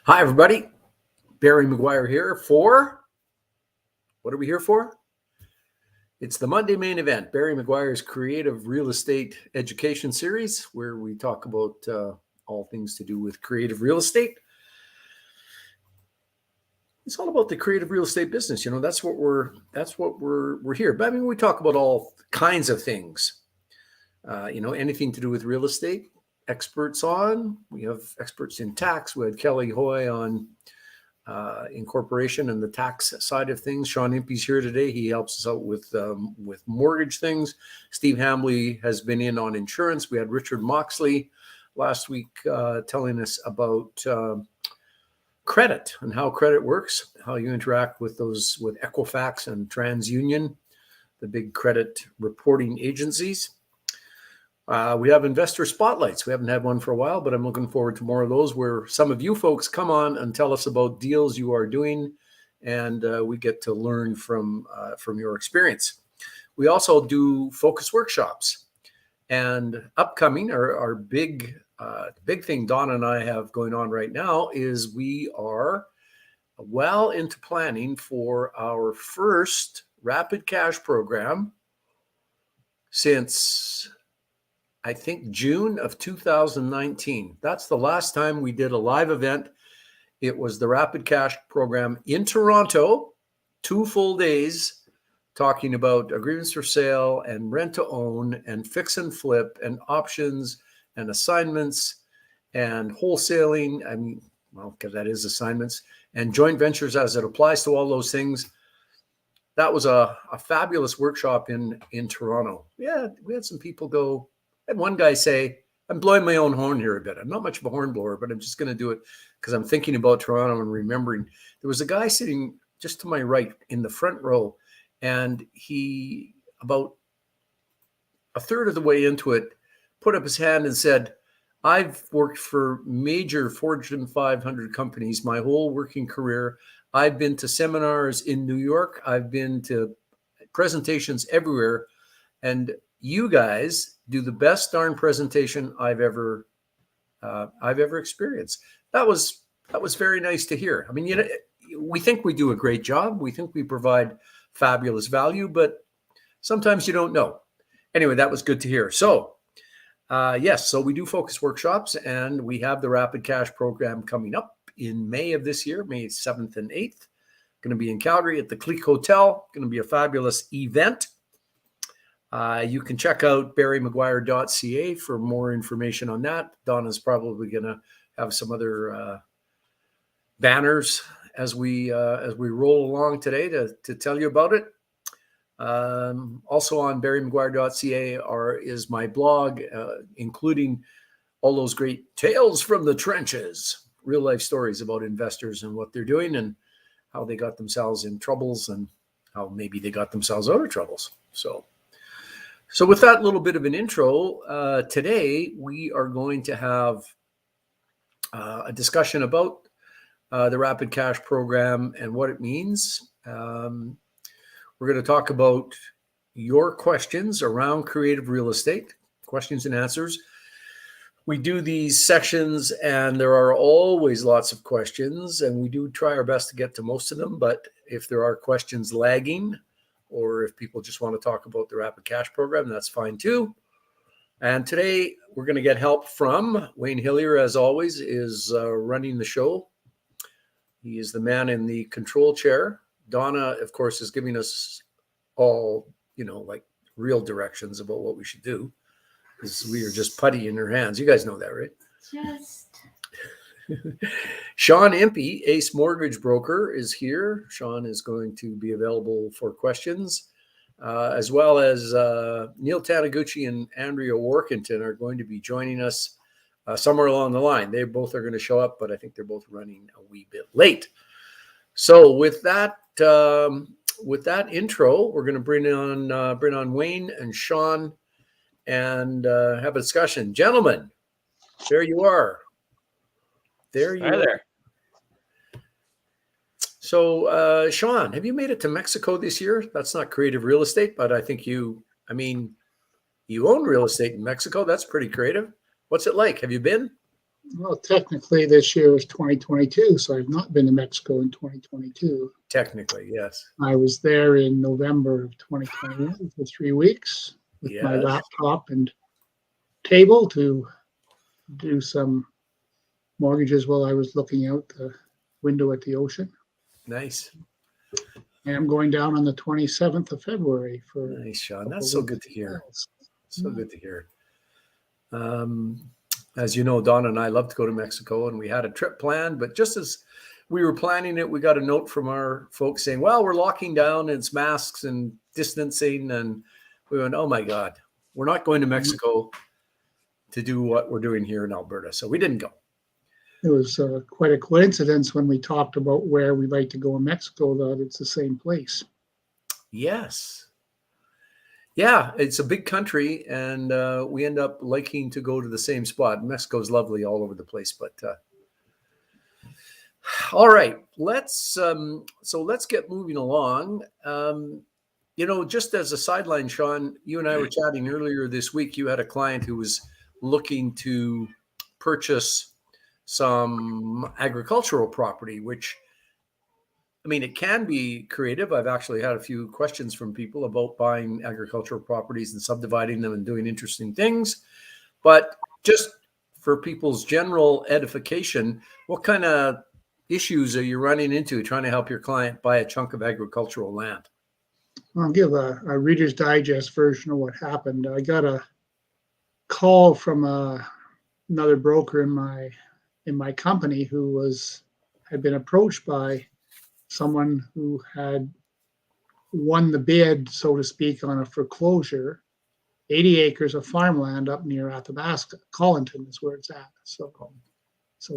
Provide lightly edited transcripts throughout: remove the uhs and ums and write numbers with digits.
Hi, everybody. Barry McGuire here for what are we here for? It's the Monday main event, Barry McGuire's creative real estate education series, where we talk about all things to do with creative real estate. It's all about the creative real estate business. That's what we're here. But I mean, we talk about all kinds of things. Anything to do with real estate. Experts on. We have experts in tax. We had Kelly Hoy on incorporation and the tax side of things. Sean Impey's here today. He helps us out with mortgage things. Steve Hambley has been in on insurance. We had Richard Moxley last week telling us about credit and how credit works, how you interact with Equifax and TransUnion, the big credit reporting agencies. We have investor spotlights. We haven't had one for a while, but I'm looking forward to more of those where some of you folks come on and tell us about deals you are doing, and we get to learn from your experience. We also do focus workshops, and upcoming, our big thing Donna and I have going on right now is we are well into planning for our first rapid cash program since I think June of 2019. That's the last time we did a live event. It was the Rapid Cash program in Toronto, 2 full days, talking about agreements for sale and rent to own and fix and flip and options and assignments and wholesaling. I mean, well, because that is assignments and joint ventures as it applies to all those things. That was a fabulous workshop in Toronto. Yeah, we had some people go. And one guy say, I'm blowing my own horn here a bit. I'm not much of a horn blower, but I'm just going to do it because I'm thinking about Toronto and remembering. There was a guy sitting just to my right in the front row, and he, about a third of the way into it, put up his hand and said, I've worked for major Fortune 500 companies my whole working career. I've been to seminars in New York. I've been to presentations everywhere. And you guys do the best darn presentation I've ever experienced. That was very nice to hear. I mean, we think we do a great job. We think we provide fabulous value, but sometimes you don't know. Anyway, that was good to hear. So, yes, so we do focus workshops, and we have the Rapid Cash program coming up in May of this year, May 7th and 8th. Going to be in Calgary at the Clique Hotel. Going to be a fabulous event. You can check out barrymcguire.ca for more information on that. Donna's probably going to have some other banners as we roll along today to tell you about it. Also on barrymcguire.ca is my blog, including all those great tales from the trenches, real life stories about investors and what they're doing and how they got themselves in troubles and how maybe they got themselves out of troubles. So with that little bit of an intro, today we are going to have a discussion about the Rapid Cash program and what it means. We're going to talk about your questions around creative real estate, questions and answers. We do these sections and there are always lots of questions, and we do try our best to get to most of them. But if there are questions lagging, or if people just want to talk about the Rapid Cash program, that's fine too. And today we're going to get help from Wayne Hillier, as always, is running the show. He is the man in the control chair. Donna, of course, is giving us all, like real directions about what we should do, because we are just putty in her hands. You guys know that, right? Just. Sean Impey, Ace Mortgage Broker, is here. Sean is going to be available for questions, as well as Neil Taniguchi and Andrea Workington are going to be joining us somewhere along the line. They both are going to show up, but I think they're both running a wee bit late. So with that intro, we're going to bring on Wayne and Sean and have a discussion. Gentlemen, there you are. There you are. There. So, Sean, have you made it to Mexico this year? That's not creative real estate, but I think you own real estate in Mexico. That's pretty creative. What's it like? Have you been? Well, technically this year was 2022, so I've not been to Mexico in 2022. Technically, yes. I was there in November of 2021 for 3 weeks with my Yes. laptop and table to do some mortgages while I was looking out the window at the ocean. Nice. And I'm going down on the 27th of February for Nice, Sean. a That's couple so weeks good to as hear. well. So good to hear. As you know, Donna and I love to go to Mexico, and we had a trip planned, but just as we were planning it, we got a note from our folks saying, well, we're locking down, and it's masks and distancing. And we went, oh my God, we're not going to Mexico to do what we're doing here in Alberta. So we didn't go. It was quite a coincidence when we talked about where we'd like to go in Mexico that it's the same place. Yes. Yeah, it's a big country, and we end up liking to go to the same spot. Mexico's lovely all over the place, but all right, let's get moving along. Just as a sideline, Sean, you and I were chatting earlier this week. You had a client who was looking to purchase some agricultural property, which, I mean, it can be creative. I've actually had a few questions from people about buying agricultural properties and subdividing them and doing interesting things. But just for people's general edification, what kind of issues are you running into trying to help your client buy a chunk of agricultural land? I'll give a Reader's Digest version of what happened. I got a call from another broker in my company who had been approached by someone who had won the bid, so to speak, on a foreclosure, 80 acres of farmland up near Athabasca. Collinton is where it's at. So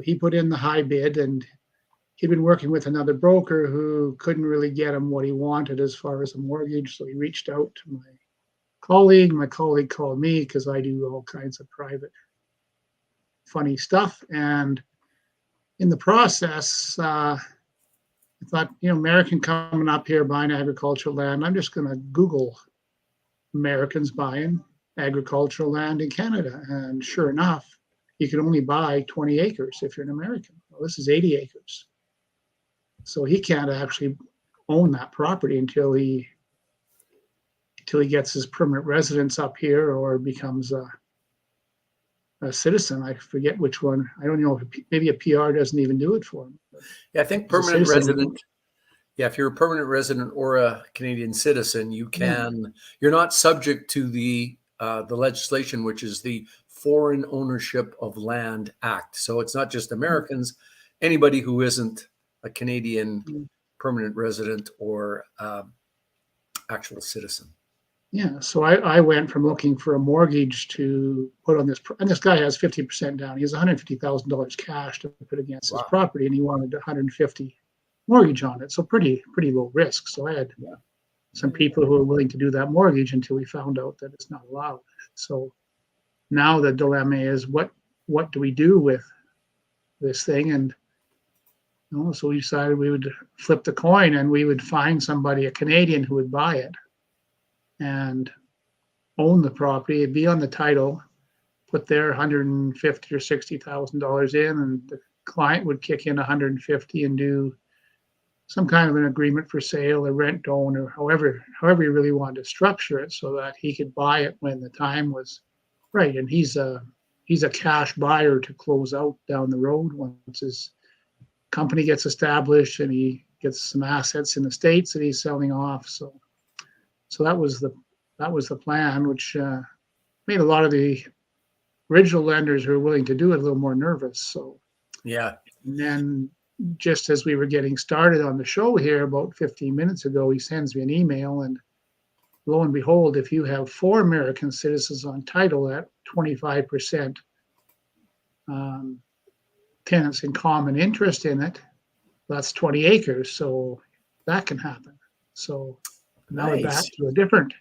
he put in the high bid, and he'd been working with another broker who couldn't really get him what he wanted as far as a mortgage. So he reached out to my colleague. My colleague called me because I do all kinds of private funny stuff. And in the process, I thought, American coming up here buying agricultural land. I'm just going to Google Americans buying agricultural land in Canada. And sure enough, you can only buy 20 acres if you're an American. Well, this is 80 acres. So he can't actually own that property until he gets his permanent residence up here or becomes a citizen. I forget which one. I don't know. Maybe a PR doesn't even do it for him. Yeah, I think permanent resident. Yeah, if you're a permanent resident or a Canadian citizen, you can. Yeah. You're not subject to the legislation, which is the Foreign Ownership of Land Act. So it's not just Americans. Anybody who isn't a Canadian permanent resident or actual citizen. Yeah, so I went from looking for a mortgage to put on this, and this guy has 50% down. He has $150,000 cash to put against his property, and he wanted $150,000 mortgage on it. So pretty low risk. So I had some people who were willing to do that mortgage until we found out that it's not allowed. So now the dilemma is what do we do with this thing? And so we decided we would flip the coin and we would find somebody, a Canadian, who would buy it and own the property. It'd be on the title, put their $150,000 or $60,000 in, and the client would kick in $150,000 and do some kind of an agreement for sale, a rent own, or however he really wanted to structure it so that he could buy it when the time was right. And he's a cash buyer to close out down the road once his company gets established and he gets some assets in the States that he's selling off. So that was the plan, which made a lot of the original lenders who were willing to do it a little more nervous. So yeah. And then just as we were getting started on the show here about 15 minutes ago, he sends me an email, and lo and behold, if you have 4 American citizens on title at 25% tenants in common interest in it, that's 20 acres. So that can happen. So now we're back to a different,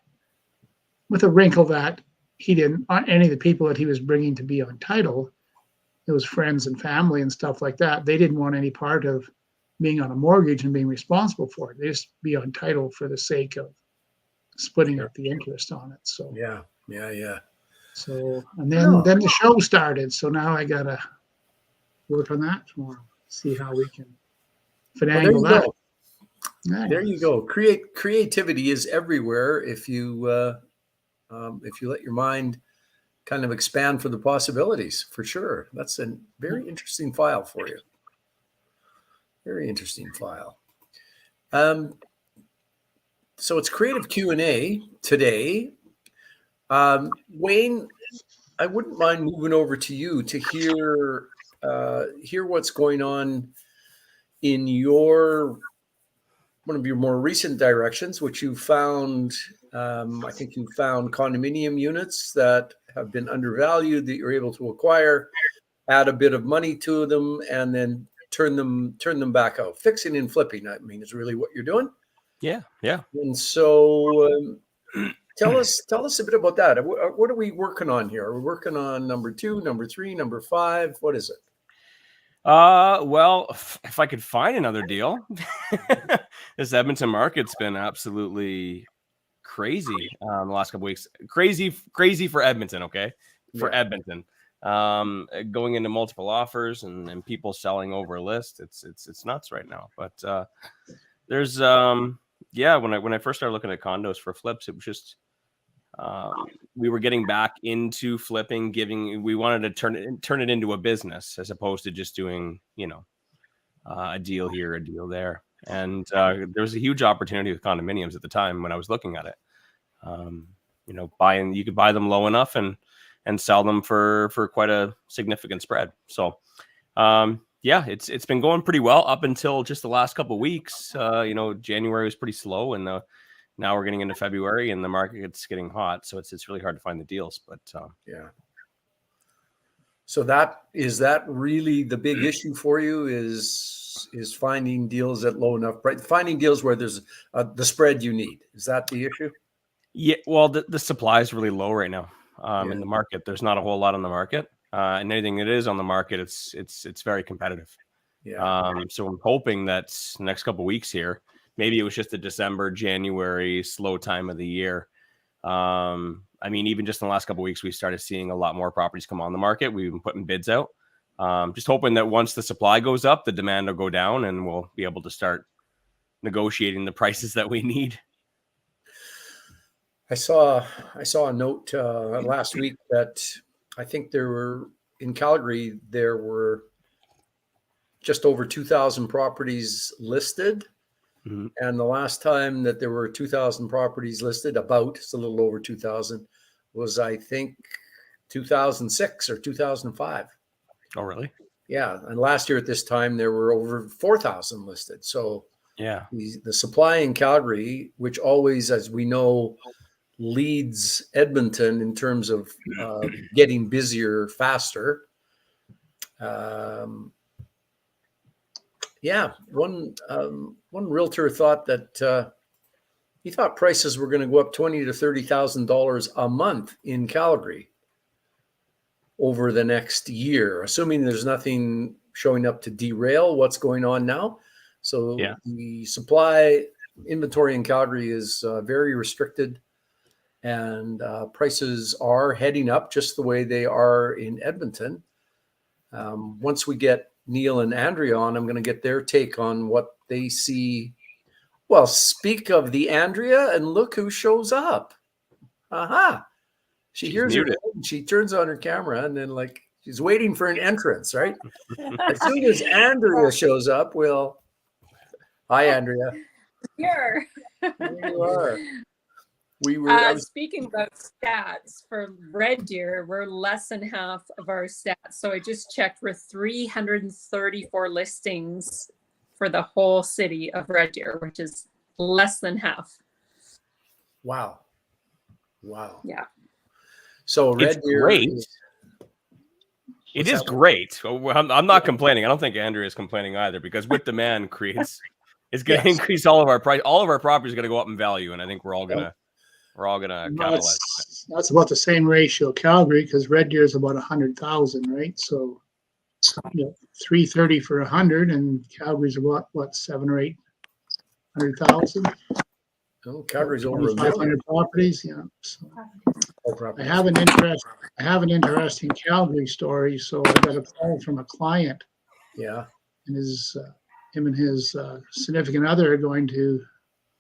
with a wrinkle that he didn't, any of the people that he was bringing to be on title, it was friends and family and stuff like that. They didn't want any part of being on a mortgage and being responsible for it. They just be on title for the sake of splitting up the interest on it. So yeah. So and then the show started. So now I gotta work on that tomorrow. See how we can Well, there finagle you that. go. There you go. Creativity is everywhere if you let your mind kind of expand for the possibilities, for sure. That's a very interesting file for you. Very interesting file. So it's Creative Q&A today. Wayne, I wouldn't mind moving over to you to hear what's going on in one of your more recent directions, which you found. I think you found condominium units that have been undervalued that you're able to acquire, add a bit of money to them, and then turn them back out. Fixing and flipping, I mean, is really what you're doing. Yeah. And so, tell us a bit about that. What are we working on here? Are we working on number 2, number 3, number 5? What is it? Well, if I could find another deal, this Edmonton market's been absolutely crazy the last couple weeks. Crazy for Edmonton. Okay, for Edmonton, going into multiple offers and people selling over a list. It's nuts right now. But there's when I first started looking at condos for flips, it was just we were getting back into flipping, we wanted to turn it into a business as opposed to just doing, a deal here, a deal there. And there was a huge opportunity with condominiums at the time when I was looking at it. You could buy them low enough and sell them for quite a significant spread. So, it's been going pretty well up until just the last couple of weeks. January was pretty slow, and now we're getting into February and the market's getting hot. So it's really hard to find the deals, but So that really the big issue for you is finding deals at low enough price, finding deals where there's the spread you need. Is that the issue? Yeah. Well, the supply is really low right now in the market. There's not a whole lot on the market, and anything that is on the market, it's very competitive. So I'm hoping that next couple of weeks here, maybe it was just a December, January slow time of the year. Even just in the last couple of weeks, we started seeing a lot more properties come on the market. We've been putting bids out. Just hoping that once the supply goes up, the demand will go down and we'll be able to start negotiating the prices that we need. I saw a note last week that I think in Calgary, there were just over 2,000 properties listed. Mm-hmm. And the last time that there were 2,000 properties listed, it's a little over 2,000, was I think 2006 or 2005. Oh, really? Yeah. And last year at this time, there were over 4,000 listed. So the supply in Calgary, which always, as we know, leads Edmonton in terms of getting busier faster. One realtor thought that he thought prices were going to go up $20,000 to $30,000 a month in Calgary over the next year, assuming there's nothing showing up to derail what's going on now. So the supply inventory in Calgary is very restricted, and prices are heading up just the way they are in Edmonton. Once we get Neil and Andrea on, I'm going to get their take on what they see. Well, speak of the Andrea, and look who shows up. Aha. She's hears her name, she turns on her camera, and then she's waiting for an entrance, right? As soon as Andrea shows up, hi, Andrea. Here. There you are. Speaking about stats for Red Deer, we're less than half of our stats. So I just checked, we're 334 listings for the whole city of Red Deer, which is less than half. Wow. Yeah. So Red Deer great. It is great. I'm not complaining. I don't think Andrea is complaining either, because with demand it's going to increase all of our price. All of our properties are going to go up in value, and I think we're all going to capitalize. That's about the same ratio. Calgary, because Red Deer is about 100,000, right? So 330 for 100, and Calgary's about what, 700,000 or 800,000. Oh, Calgary's over 500 properties. So I have an interesting Calgary story. So I got a call from a client Yeah. And him and his significant other are going to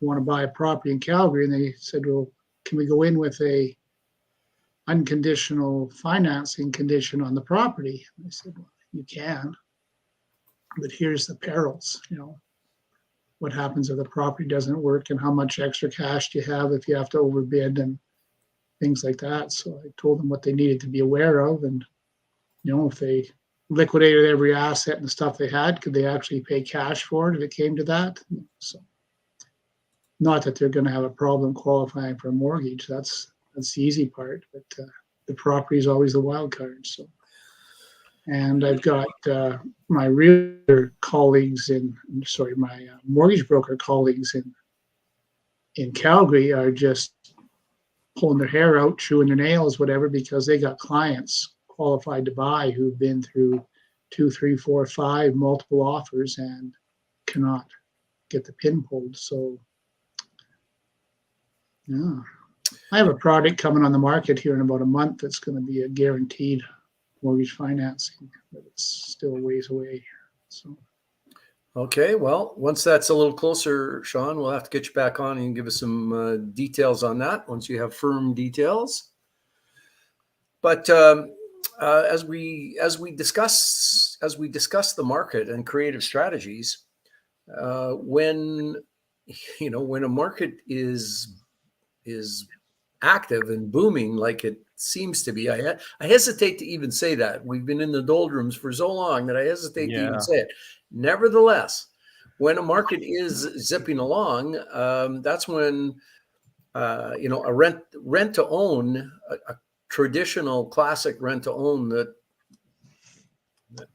want to buy a property in Calgary. And they said, well, can we go in with a unconditional financing condition on the property? And I said, well, you can, but here's the perils, what happens if the property doesn't work and how much extra cash do you have if you have to overbid and things like that. So I told them what they needed to be aware of. And, if they liquidated every asset and the stuff they had, could they actually pay cash for it if it came to that? So not that they're going to have a problem qualifying for a mortgage. That's the easy part, but the property is always the wild card. So, and I've got my realtor colleagues my mortgage broker colleagues in Calgary are just pulling their hair out, chewing their nails, whatever, because they got clients qualified to buy who've been through 2, 3, 4, 5 multiple offers and cannot get the pin pulled. So, yeah, I have a product coming on the market here in about a month that's going to be a guaranteed mortgage financing, but it's still a ways away. So, Okay, well, once that's a little closer, Sean, we'll have to get you back on and give us some details on that once you have firm details. But as we discuss the market and creative strategies, when a market is active and booming like it seems to be, I hesitate to even say that. We've been in the doldrums for so long that I hesitate to even say it. Nevertheless, when a market is zipping along, that's when a rent to own, a traditional classic rent to own that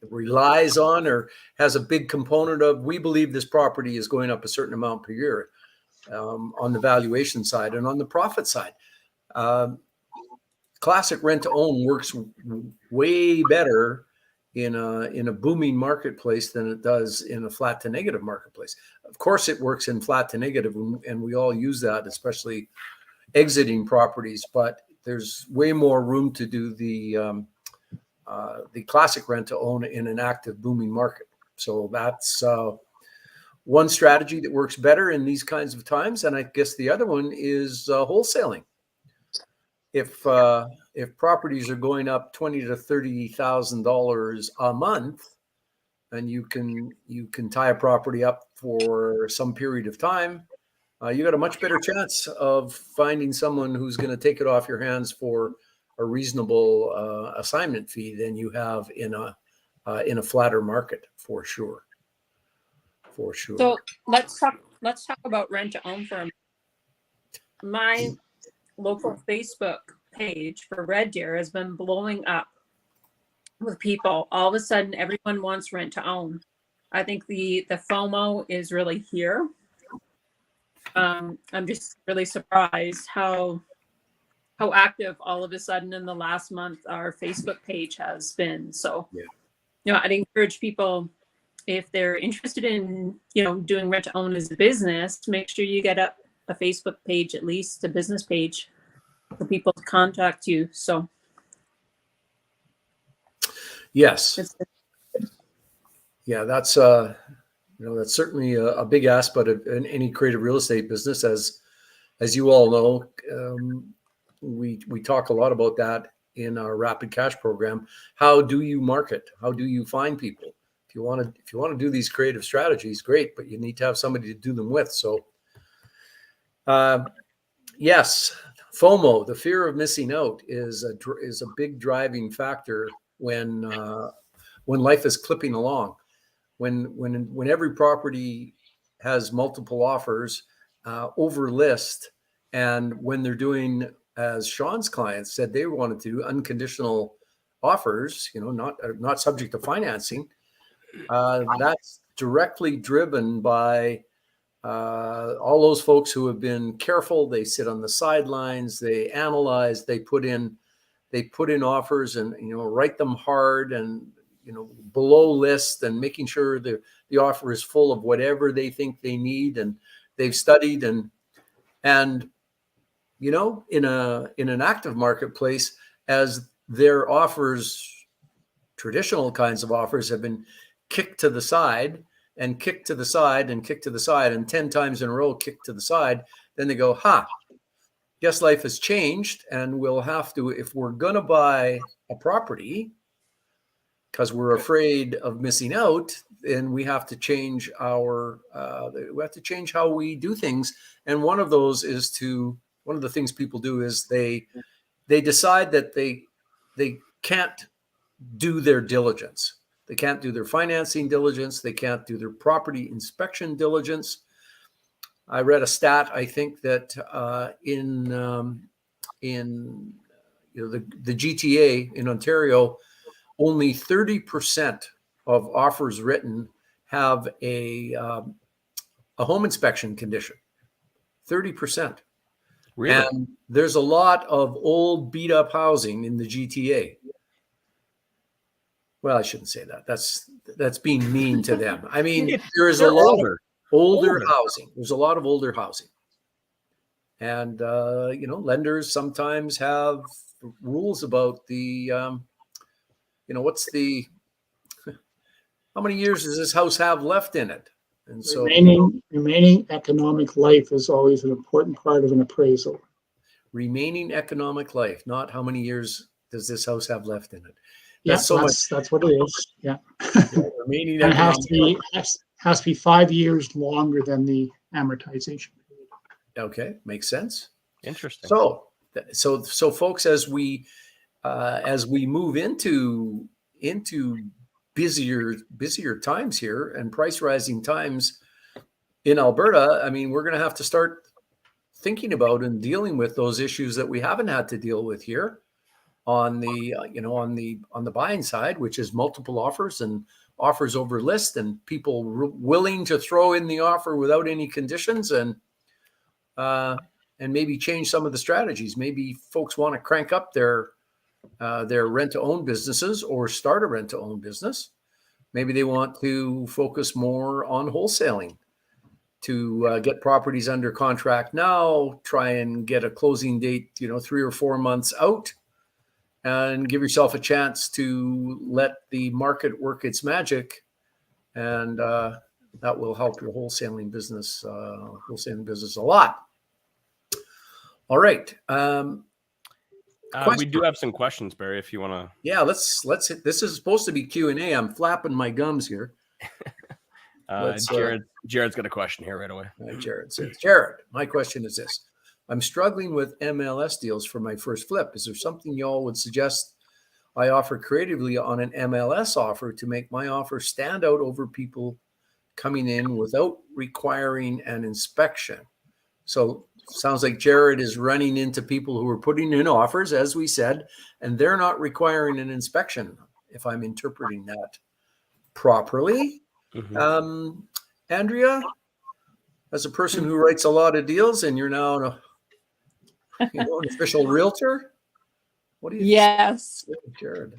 relies on or has a big component of, we believe this property is going up a certain amount per year, on the valuation side and on the profit side. Classic rent to own works way better in a booming marketplace than it does in a flat to negative marketplace. Of course, it works in flat to negative, and we all use that, especially exiting properties. But there's way more room to do the classic rent to own in an active booming market. So that's one strategy that works better in these kinds of times. And I guess the other one is wholesaling. If properties are going up $20,000 to $30,000 a month, and you can tie a property up for some period of time, you got a much better chance of finding someone who's going to take it off your hands for a reasonable assignment fee than you have in a flatter market, for sure. For sure. So let's talk about rent to own for a minute. My local Facebook page for Red Deer has been blowing up with people. All of a sudden, everyone wants rent to own. I think the FOMO is really here. I'm just really surprised how active all of a sudden in the last month our Facebook page has been. So, I'd encourage people, if they're interested in, doing rent to own as a business, to make sure you get up a Facebook page, at least a business page, for people to contact you. So, yes, that's that's certainly a big aspect of any creative real estate business. As you all know, we talk a lot about that in our Rapid Cash program. How do you market? How do you find people? If you want to do these creative strategies, great, but you need to have somebody to do them with. So, yes, FOMO, the fear of missing out, is a big driving factor when life is clipping along. When every property has multiple offers over list, and when they're doing, as Sean's clients said, they wanted to do unconditional offers, not subject to financing. That's directly driven by all those folks who have been careful. They sit on the sidelines, they analyze, they put in offers and write them hard and below list, and making sure the offer is full of whatever they think they need, and they've studied and in an active marketplace, as their offers, traditional kinds of offers, have been kick to the side and kick to the side and kick to the side and 10 times in a row kick to the side, then they go, guess life has changed, and we'll have to, if we're going to buy a property because we're afraid of missing out, then we have to change how we do things. And one of the things people do is they decide that they can't do their diligence. They can't do their financing diligence. They can't do their property inspection diligence. I read a stat, I think, that in the GTA in Ontario, only 30% of offers written have a home inspection condition. 30%. Really? And there's a lot of old beat up housing in the GTA. Well, I shouldn't say that. That's being mean to them. I mean, there is a lot of older housing. There's a lot of older housing. And, lenders sometimes have rules about the, how many years does this house have left in it? And so remaining economic life is always an important part of an appraisal. Remaining economic life, not how many years does this house have left in it. That's what it is. Yeah. Remaining and economic has to be 5 years longer than the amortization period. Okay, makes sense. Interesting. So folks, as we move into busier times here and price rising times in Alberta, I mean, we're going to have to start thinking about and dealing with those issues that we haven't had to deal with here on the on the buying side, which is multiple offers and offers over list and people willing to throw in the offer without any conditions and maybe change some of the strategies. Maybe folks want to crank up their rent to own businesses or start a rent to own business. Maybe they want to focus more on wholesaling to get properties under contract now, try and get a closing date, 3 or 4 months out, and give yourself a chance to let the market work its magic. And that will help your wholesaling business a lot. All right. We do have some questions, Barry, if you want to. Yeah, let's hit. This is supposed to be Q&A. I'm flapping my gums here. Jared's got a question here right away. Jared says, Jared, my question is this. I'm struggling with MLS deals for my first flip. Is there something y'all would suggest I offer creatively on an MLS offer to make my offer stand out over people coming in without requiring an inspection? So sounds like Jared is running into people who are putting in offers, as we said, and they're not requiring an inspection, if I'm interpreting that properly. Mm-hmm. Andrea, as a person who writes a lot of deals and you're now an official realtor, what do you Yes. think, Jared?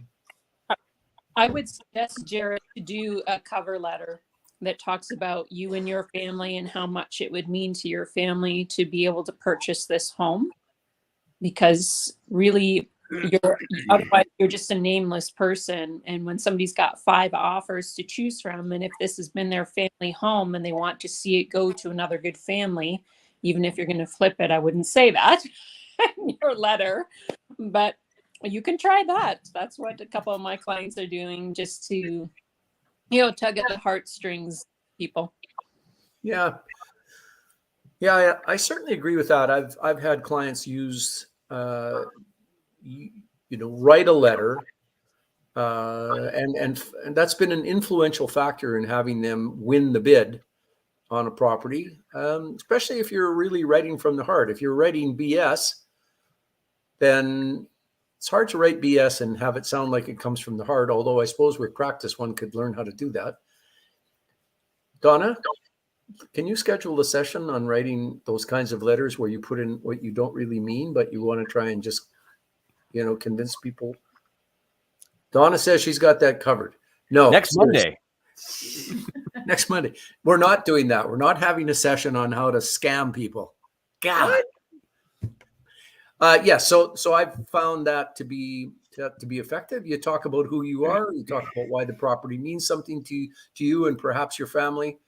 I would suggest Jared to do a cover letter that talks about you and your family and how much it would mean to your family to be able to purchase this home, because really otherwise you're just a nameless person. And when somebody's got 5 offers to choose from, and if this has been their family home and they want to see it go to another good family, even if you're going to flip it, I wouldn't say that in your letter, but you can try that. That's what a couple of my clients are doing, just to tug at the heartstrings, people. Yeah, I certainly agree with that. I've had clients use, write a letter, and that's been an influential factor in having them win the bid on a property, especially if you're really writing from the heart. If you're writing BS, then it's hard to write BS and have it sound like it comes from the heart, although I suppose with practice one could learn how to do that. Donna, can you schedule a session on writing those kinds of letters where you put in what you don't really mean, but you want to try and just, convince people? Donna says she's got that covered. No. Next Monday. Next Monday. We're not doing that. We're not having a session on how to scam people. God. So I've found that to be to be effective, you talk about who you are, you talk about why the property means something to you and perhaps your family.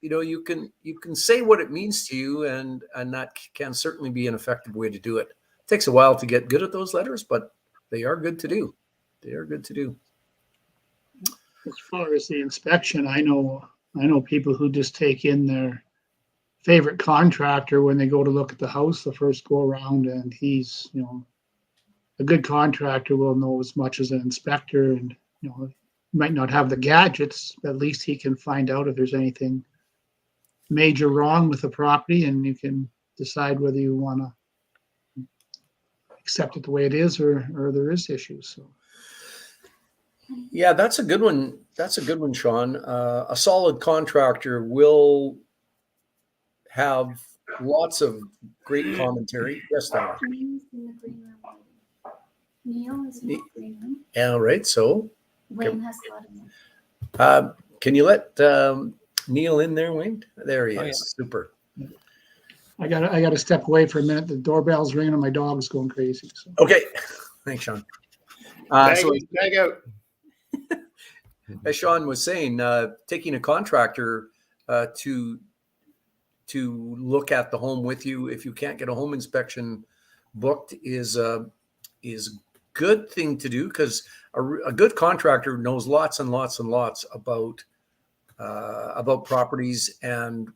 You can say what it means to you, and that can certainly be an effective way to do it. It takes a while to get good at those letters, but they are good to do. They are good to do. As far as the inspection, I know people who just take in their favorite contractor when they go to look at the house the first go around, and he's, a good contractor will know as much as an inspector, and might not have the gadgets, but at least he can find out if there's anything major wrong with the property, and you can decide whether you want to accept it the way it is, or there is issues. So yeah, that's a good one. That's a good one, Sean. A solid contractor will have lots of great commentary. Yes, Donna. Neil is in the green room. All right. So Wayne has got him. can you let Neil in there, Wayne? There he is. Yeah. Super. I got to step away for a minute. The doorbell's ringing and my dog's going crazy. So. Okay. Thanks, Sean. Tag out. As Sean was saying, taking a contractor to look at the home with you, if you can't get a home inspection booked, is a good thing to do, because a good contractor knows lots and lots and lots about properties, and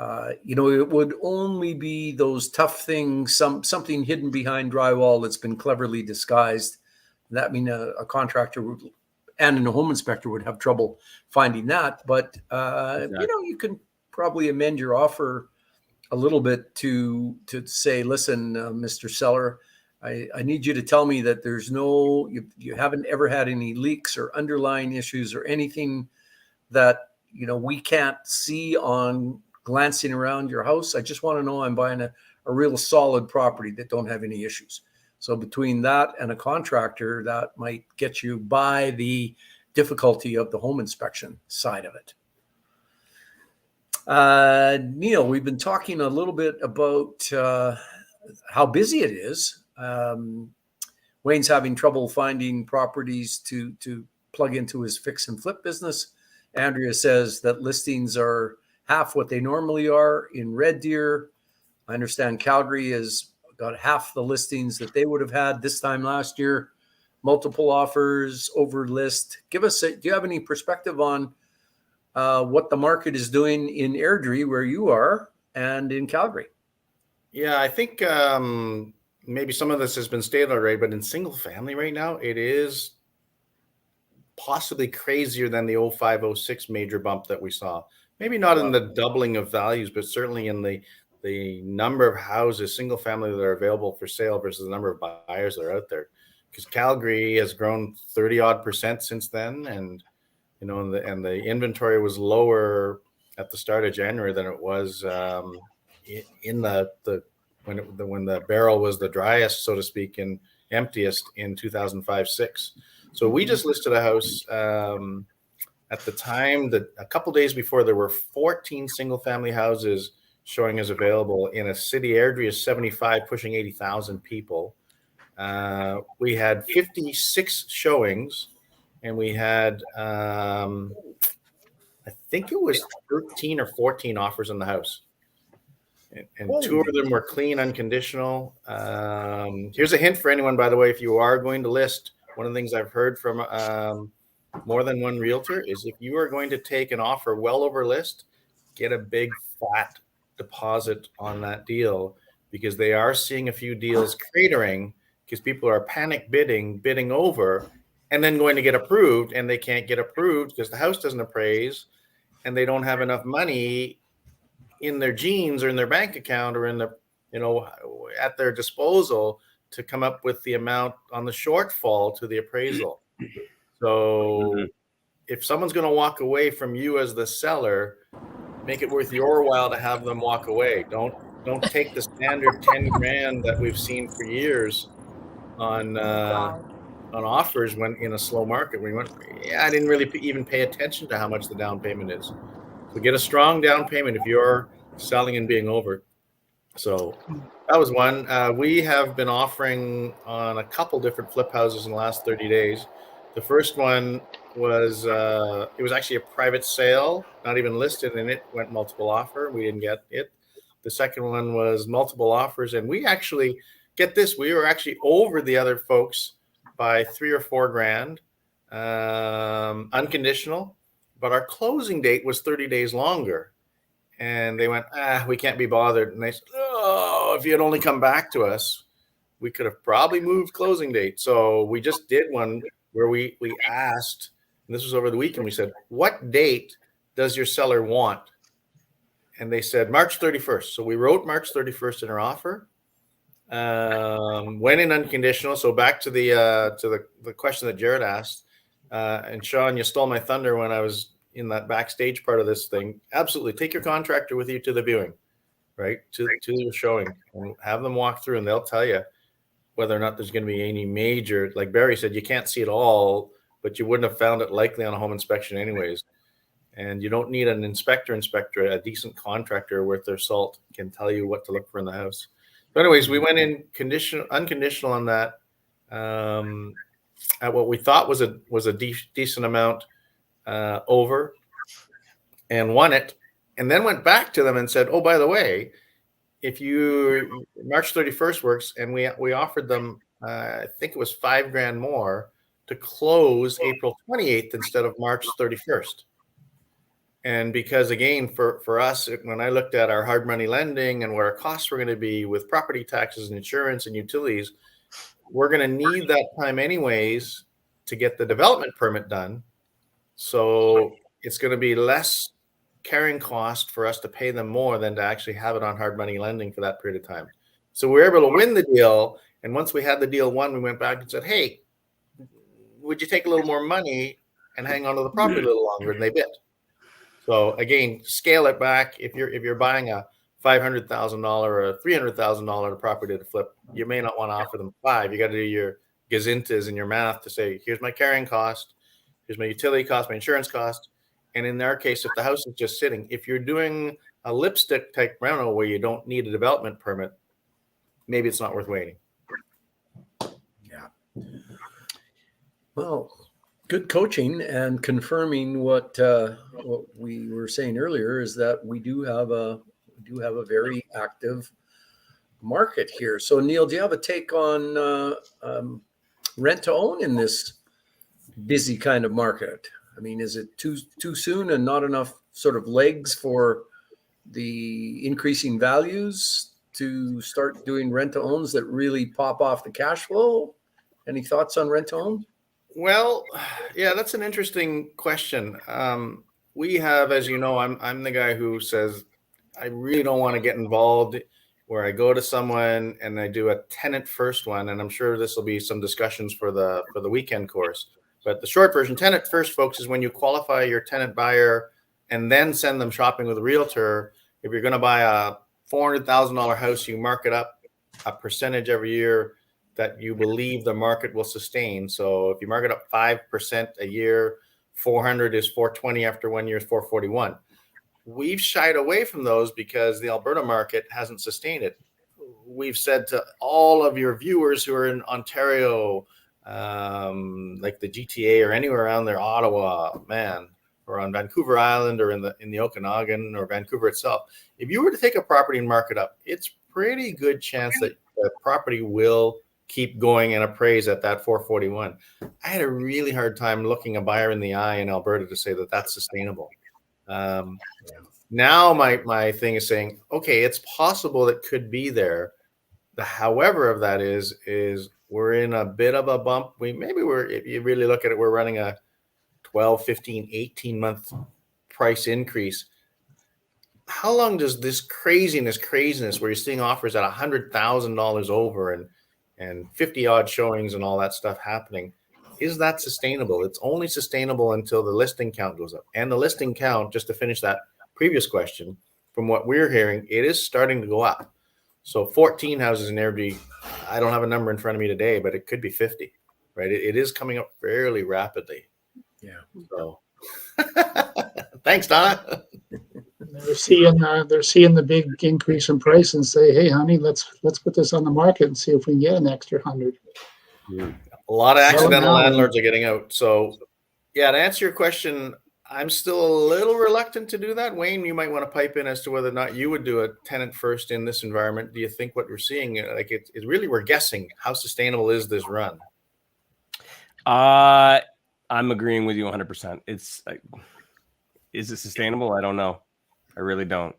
it would only be those tough things, something hidden behind drywall that's been cleverly disguised. That mean a contractor would, and a home inspector would have trouble finding that. But Exactly. You can probably amend your offer a little bit to say, listen, Mr. Seller, I need you to tell me that there's you haven't ever had any leaks or underlying issues or anything that we can't see on glancing around your house. I just want to know I'm buying a real solid property that don't have any issues. So between that and a contractor, that might get you by the difficulty of the home inspection side of it. Neil, we've been talking a little bit about how busy it is. Wayne's having trouble finding properties to plug into his fix and flip business. Andrea says that listings are half what they normally are in Red Deer. I understand Calgary has got half the listings that they would have had this time last year. Multiple offers, over list. Do you have any perspective on what the market is doing in Airdrie, where you are, and in Calgary? Yeah, I think maybe some of this has been stated already, but in single family right now, it is possibly crazier than the 05-06 major bump that we saw. Maybe not in the doubling of values, but certainly in the number of houses, single family, that are available for sale versus the number of buyers that are out there. Because Calgary has grown 30% since then, and the inventory was lower at the start of January than it was in when the barrel was the driest, so to speak, and emptiest in 2005-06. So we just listed a house at the time that a couple days before, there were 14 single family houses showing as available in a city. Airdrie is 75, pushing 80,000 people. We had 56 showings, and we had I think it was 13 or 14 offers in the house, and two of them were clean, unconditional. Here's a hint for anyone, by the way, if you are going to list. One of the things I've heard from more than one realtor is, if you are going to take an offer well over list, get a big flat deposit on that deal, because they are seeing a few deals cratering because people are panic bidding over, and then going to get approved, and they can't get approved because the house doesn't appraise, and they don't have enough money in their jeans or in their bank account or in the at their disposal to come up with the amount on the shortfall to the appraisal. So if someone's going to walk away from you as the seller, make it worth your while to have them walk away. Don't take the standard 10 grand that we've seen for years on offers when in a slow market. I didn't really even pay attention to how much the down payment is. So get a strong down payment if you're selling and being over. So that was one. We have been offering on a couple different flip houses in the last 30 days. The first one was it was actually a private sale, not even listed, and it went multiple offer. We didn't get it. The second one was multiple offers, and we actually get this. We were actually over the other folks by $3 or $4 grand, unconditional, but our closing date was 30 days longer. And they went, we can't be bothered. And they said, oh, if you had only come back to us, we could have probably moved closing date. So we just did one where we asked, and this was over the weekend, we said, what date does your seller want? And they said March 31st. So we wrote March 31st in our offer. Went in unconditional. So back to the question that Jared asked, and Sean, you stole my thunder when I was in that backstage part of this thing. Absolutely. Take your contractor with you to the viewing, right? To the showing, and have them walk through, and they'll tell you whether or not there's going to be any major, like Barry said, you can't see it all, but you wouldn't have found it likely on a home inspection anyways. And you don't need an inspector. A decent contractor worth their salt can tell you what to look for in the house. But anyways, we went in unconditional on that, at what we thought was a decent amount over, and won it, and then went back to them and said, oh, by the way, if you March 31st works, and we offered them I think it was $5 grand more to close April 28th instead of March 31st. And because again, for us, when I looked at our hard money lending and what our costs were going to be with property taxes and insurance and utilities, we're going to need that time anyways to get the development permit done. So it's going to be less carrying cost for us to pay them more than to actually have it on hard money lending for that period of time. So we were able to win the deal. And once we had the deal won, we went back and said, hey, would you take a little more money and hang on to the property a little longer? And they bid. So again, scale it back. If you're buying a $500,000 or a $300,000 property to flip, you may not want to offer them $5. You got to do your gazintas and your math to say, here's my carrying cost, here's my utility cost, my insurance cost. And in our case, if the house is just sitting, if you're doing a lipstick type rental where you don't need a development permit, maybe it's not worth waiting. Yeah. Well, good coaching, and confirming what we were saying earlier is that we do have a very active market here. So Neil, do you have a take on rent to own in this busy kind of market? I mean, is it too soon and not enough sort of legs for the increasing values to start doing rent to owns that really pop off the cash flow? Any thoughts on rent to own? Well, yeah, that's an interesting question. We have, as you know, I'm the guy who says I really don't want to get involved where I go to someone and I do a tenant first one, and I'm sure this will be some discussions for the weekend course. But the short version, tenant first, folks, is when you qualify your tenant buyer and then send them shopping with a realtor. If you're going to buy a $400,000 house, you mark it up a percentage every year that you believe the market will sustain. So if you mark it up 5% a year, 400 is 420 after 1 year is 441. We've shied away from those because the Alberta market hasn't sustained it. We've said to all of your viewers who are in Ontario, like the GTA or anywhere around there, Ottawa, man, or on Vancouver Island or in the Okanagan or Vancouver itself, if you were to take a property and mark it up, it's pretty good chance that the property will keep going and appraise at that 441. I had a really hard time looking a buyer in the eye in Alberta to say that that's sustainable. Now my thing is saying, okay, it's possible that could be there. The however of that is we're in a bit of a bump. If you really look at it, we're running a 12, 15, 18 month price increase. How long does this craziness where you're seeing offers at $100,000 over and 50 odd showings and all that stuff happening, is that sustainable? It's only sustainable until the listing count goes up. And the listing count, just to finish that previous question, from what we're hearing, it is starting to go up. So 14 houses in Airbnb, I don't have a number in front of me today, but it could be 50, right? It is coming up fairly rapidly. Yeah. So thanks, Donna. They're seeing the big increase in price and say, "Hey, honey, let's put this on the market and see if we can get an extra 100." A lot of Sell it accidental now. landlords are getting out. So, yeah, to answer your question, I'm still a little reluctant to do that. Wayne, you might want to pipe in as to whether or not you would do a tenant first in this environment. Do you think what we're seeing, like it really, we're guessing, how sustainable is this run? I'm agreeing with you 100%. It's like, is it sustainable? I don't know. I really don't.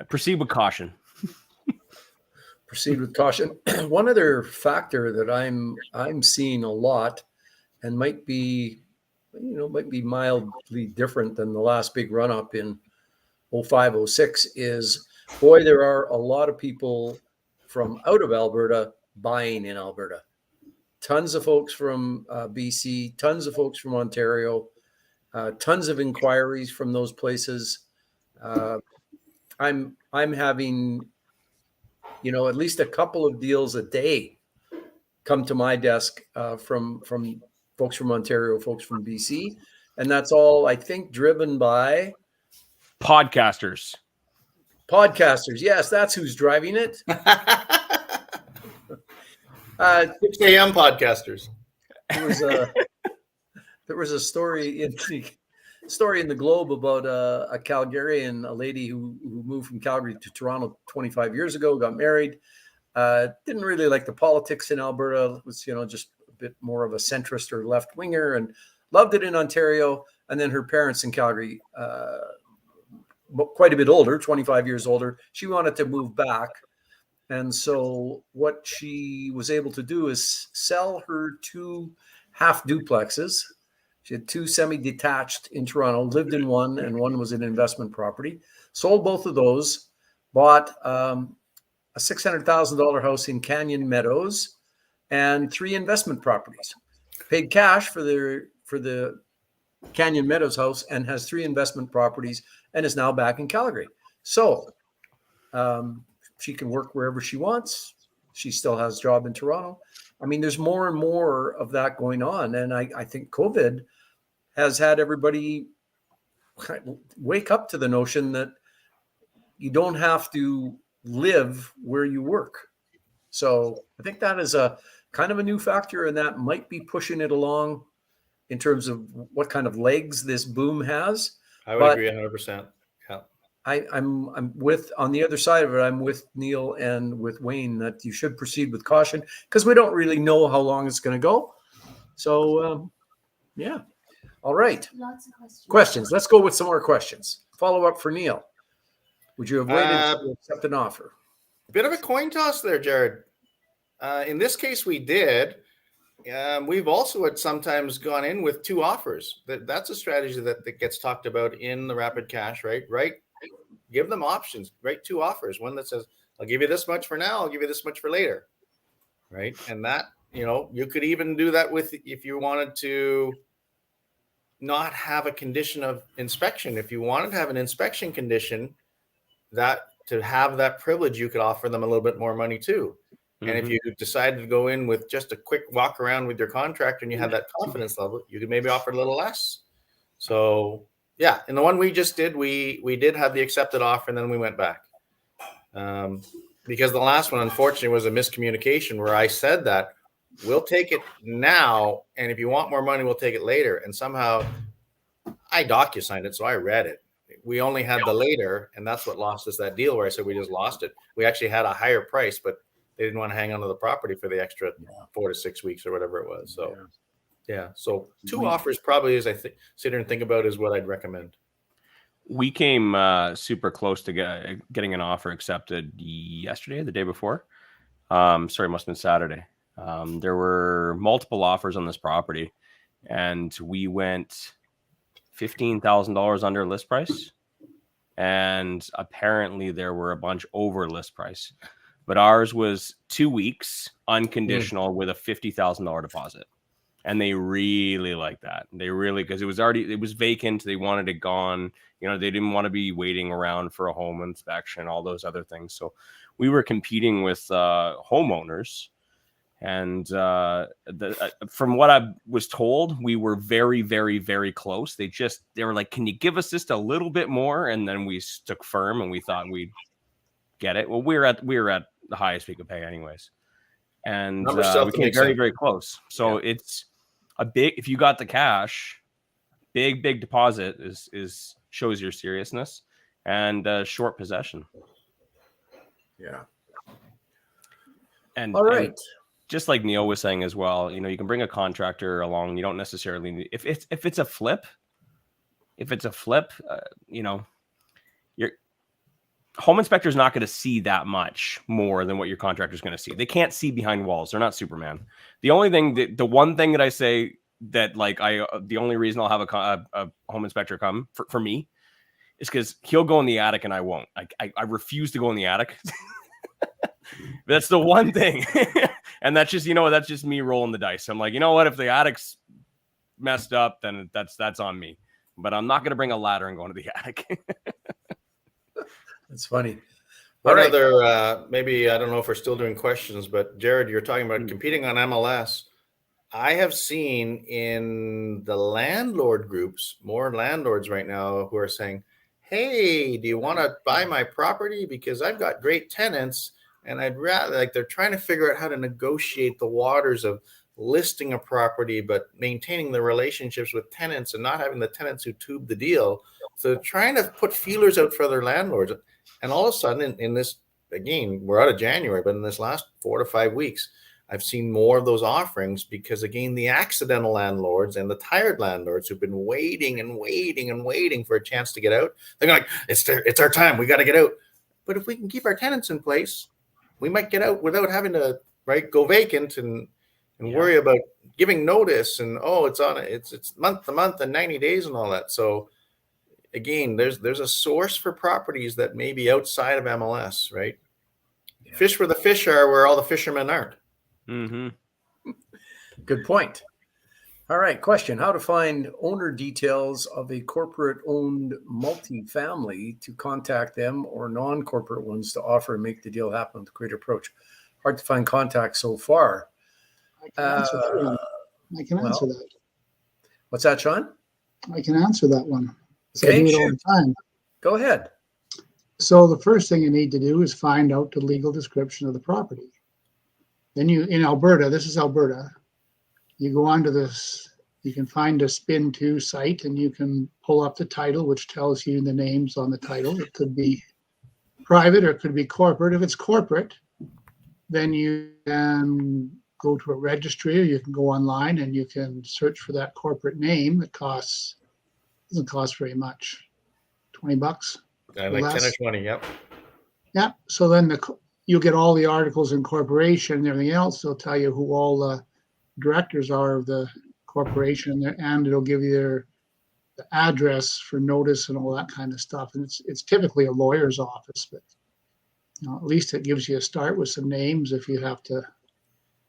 Proceed with caution. Proceed with caution. One other factor that I'm seeing a lot, and might be mildly different than the last big run up in 05, 06, is, boy, there are a lot of people from out of Alberta buying in Alberta. Tons of folks from BC, tons of folks from Ontario, tons of inquiries from those places. I'm having, at least a couple of deals a day come to my desk from folks from Ontario, folks from BC, and that's all, I think, driven by Podcasters. Yes, that's who's driving it. 6 a.m. podcasters. There was a story in the Globe about a Calgarian, a lady who moved from Calgary to Toronto 25 years ago, got married, didn't really like the politics in Alberta, was just a bit more of a centrist or left winger, and loved it in Ontario. And then her parents in Calgary, quite a bit older, 25 years older, she wanted to move back. And so what she was able to do is sell her 2 half duplexes. She had 2 semi-detached in Toronto, lived in one, and one was an investment property. Sold both of those, bought a $600,000 house in Canyon Meadows, and 3 investment properties. Paid cash for the Canyon Meadows house, and has 3 investment properties, and is now back in Calgary. So she can work wherever she wants. She still has a job in Toronto. I mean, there's more and more of that going on. And I think COVID has had everybody wake up to the notion that you don't have to live where you work. So I think that is a kind of a new factor, and that might be pushing it along in terms of what kind of legs this boom has. I would agree 100%. Yeah. I'm with, on the other side of it, I'm with Neil and with Wayne that you should proceed with caution, because we don't really know how long it's going to go. So, yeah. All right. Lots of Questions. Let's go with some more questions. Follow up for Neil. Would you have waited to accept an offer? Bit of a coin toss there, Jared. In this case, we did. We've also had sometimes gone in with 2 offers. That's a strategy that gets talked about in the rapid cash, right? Give them options, right? 2 offers. One that says, I'll give you this much for now, I'll give you this much for later, right? And that, you could even do that with, if you wanted to not have a condition of inspection. If you wanted to have an inspection condition, that to have that privilege, you could offer them a little bit more money too. And if you decided to go in with just a quick walk around with your contractor and you have that confidence level, you could maybe offer a little less. So yeah, in the one we just did, we did have the accepted offer, and then we went back. Because the last one, unfortunately, was a miscommunication where I said that we'll take it now, and if you want more money, we'll take it later. And somehow I DocuSigned it, so I read it. We only had the later, and that's what lost us that deal where I said we just lost it. We actually had a higher price, but they didn't want to hang on to the property for the extra 4 to 6 weeks or whatever it was. So, yeah. So 2 offers probably, as I sit here and think about, is what I'd recommend. We came super close to getting an offer accepted yesterday, the day before. Sorry, it must have been Saturday. There were multiple offers on this property, and we went $15,000 under list price. And apparently there were a bunch over list price. But ours was 2 weeks unconditional with a $50,000 deposit. And they really liked that. They really, because it was vacant. They wanted it gone. They didn't want to be waiting around for a home inspection, all those other things. So we were competing with homeowners, And from what I was told, we were very, very, very close. They were like, "Can you give us just a little bit more?" And then we stuck firm, and we thought we'd get it. Well, we were at the highest we could pay, anyways, and Numbers still we have to came make very, sense. very close. So it's a big. If you got the cash, big deposit is shows your seriousness, and short possession. Yeah. And All right. and just like Neil was saying as well, you can bring a contractor along. You don't necessarily need, if it's a flip, your home inspector is not going to see that much more than what your contractor is going to see. They can't see behind walls. They're not Superman. The only thing, the one thing that I say that the only reason I'll have a home inspector come for me is because he'll go in the attic and I won't. I refuse to go in the attic. That's the one thing. And that's just, that's just me rolling the dice. I'm like, you know what? If the attic's messed up, then that's on me. But I'm not going to bring a ladder and go into the attic. That's funny. One other, maybe, I don't know if we're still doing questions, but Jared, you're talking about competing on MLS. I have seen in the landlord groups, more landlords right now who are saying, "Hey, do you want to buy my property? Because I've got great tenants. And I'd rather," they're trying to figure out how to negotiate the waters of listing a property, but maintaining the relationships with tenants and not having the tenants who tube the deal. So they're trying to put feelers out for their landlords. And all of a sudden in this, again, we're out of January, but in this last 4 to 5 weeks, I've seen more of those offerings because, again, the accidental landlords and the tired landlords who've been waiting and waiting and waiting for a chance to get out, they're like, it's our time. We got to get out. But if we can keep our tenants in place, we might get out without having to go vacant and worry about giving notice and it's month to month and 90 days and all that. So again, there's a source for properties that may be outside of MLS, right? Yeah. Fish where the fish are, where all the fishermen aren't. Mm-hmm. Good point. All right. Question: how to find owner details of a corporate-owned multifamily to contact them or non-corporate ones to offer and make the deal happen with a great approach. Hard to find contacts so far. I can answer that one. I can answer that. What's that, Sean? I can answer that one. Okay, I do it all the time. Go ahead. So the first thing you need to do is find out the legal description of the property. Then in Alberta, this is Alberta, you go onto this, you can find a Spin2 site and you can pull up the title, which tells you the names on the title. It could be private or it could be corporate. If it's corporate, then you can go to a registry or you can go online and you can search for that corporate name. It doesn't cost very much, $20. Like less. 10 or 20, yep. Yeah, so then you'll get all the articles in corporation and everything else. They'll tell you who all the directors are of the corporation, and it'll give you the address for notice and all that kind of stuff. And it's typically a lawyer's office, but at least it gives you a start with some names if you have to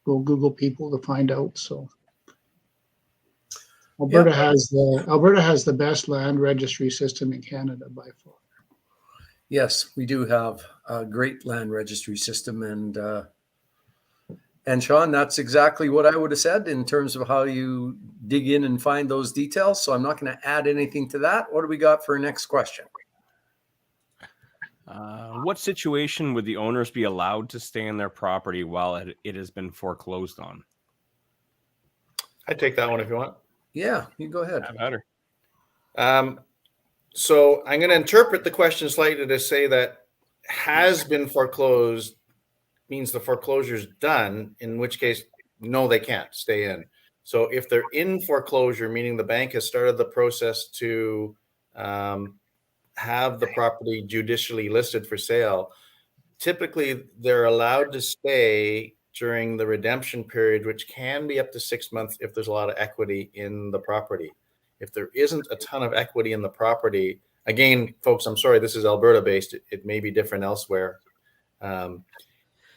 go Google people to find out. So Alberta has the best land registry system in Canada by far. Yes, we do have a great land registry system, and Sean, that's exactly what I would have said in terms of how you dig in and find those details. So I'm not going to add anything to that. What do we got for our next question? What situation would the owners be allowed to stay in their property while it has been foreclosed on? I'd take that one if you want. Yeah, you go ahead. Better. So I'm going to interpret the question slightly to say that has been foreclosed means the foreclosure is done, in which case, no, they can't stay in. So if they're in foreclosure, meaning the bank has started the process to have the property judicially listed for sale, typically they're allowed to stay during the redemption period, which can be up to 6 months if there's a lot of equity in the property. If there isn't a ton of equity in the property, again, folks, I'm sorry, this is Alberta based. It may be different elsewhere.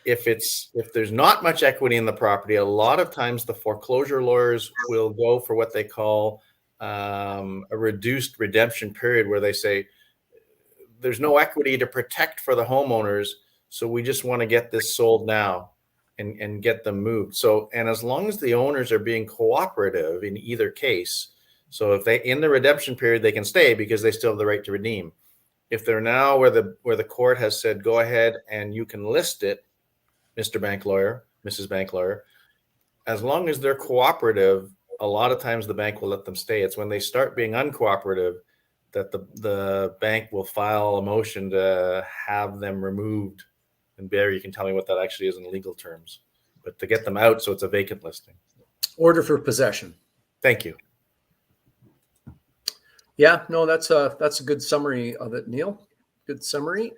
If there's not much equity in the property, a lot of times the foreclosure lawyers will go for what they call a reduced redemption period, where they say there's no equity to protect for the homeowners, so we just want to get this sold now. and get them moved. So, and as long as the owners are being cooperative in either case, so if they in the redemption period they can stay because they still have the right to redeem. If they're now where the court has said go ahead and you can list it, Mr. Bank Lawyer, Mrs. Bank Lawyer, as long as they're cooperative, a lot of times the bank will let them stay. It's when they start being uncooperative that the bank will file a motion to have them removed. And Barry, you can tell me what that actually is in legal terms, but to get them out so it's a vacant listing. Order for possession. Thank you. Yeah, no, that's a good summary of it, Neil. Good summary.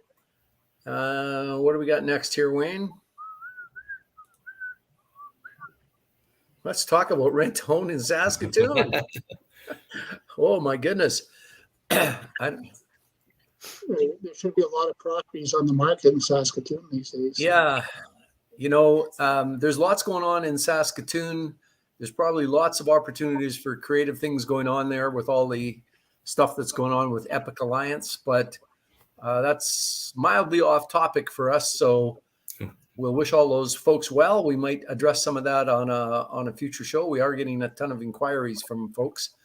What do we got next here, Wayne? Let's talk about rent to own in Saskatoon. Oh my goodness. There should be a lot of properties on the market in Saskatoon these days. Yeah. There's lots going on in Saskatoon. There's probably lots of opportunities for creative things going on there with all the stuff that's going on with Epic Alliance, but that's mildly off topic for us. So we'll wish all those folks well. We might address some of that on a future show. We are getting a ton of inquiries from folks,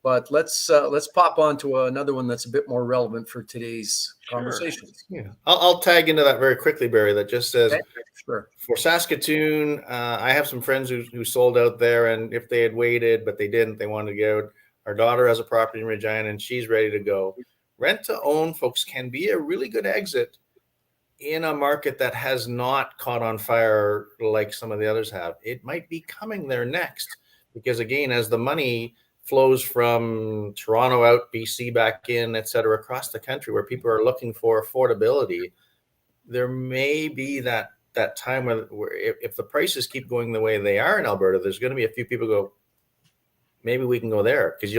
but let's pop on to another one that's a bit more relevant for today's conversations. Yeah, I'll tag into that very quickly, Barry. That just says, Okay, sure. For Saskatoon, I have some friends who sold out there, and if they had waited, but they didn't, they wanted to get out. Our daughter has a property in Regina, and she's ready to go. Rent to own, folks, can be a really good exit in a market that has not caught on fire like some of the others have. It might be coming there next because, again, as the money flows from Toronto out, BC back in, et cetera, across the country where people are looking for affordability, there may be that time where if the prices keep going the way they are in Alberta, there's going to be a few people go, maybe we can go there, because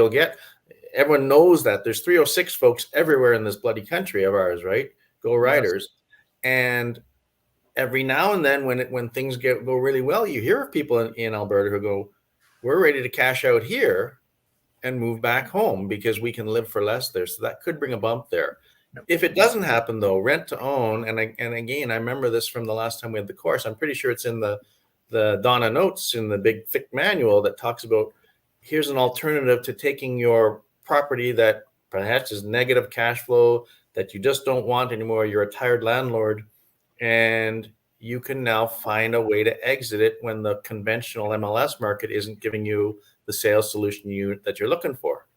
everyone knows that there's 306 folks everywhere in this bloody country of ours, right? Go Riders. Yes. And every now and then when things go really well, you hear of people in Alberta who go, we're ready to cash out here and move back home because we can live for less there. So that could bring a bump there. If it doesn't happen, though, rent to own, and again, I remember this from the last time we had the course. I'm pretty sure it's in the Donna notes in the big thick manual that talks about here's an alternative to taking your property that perhaps is negative cash flow that you just don't want anymore. You're a tired landlord, and you can now find a way to exit it when the conventional MLS market isn't giving you the sales solution that you're looking for.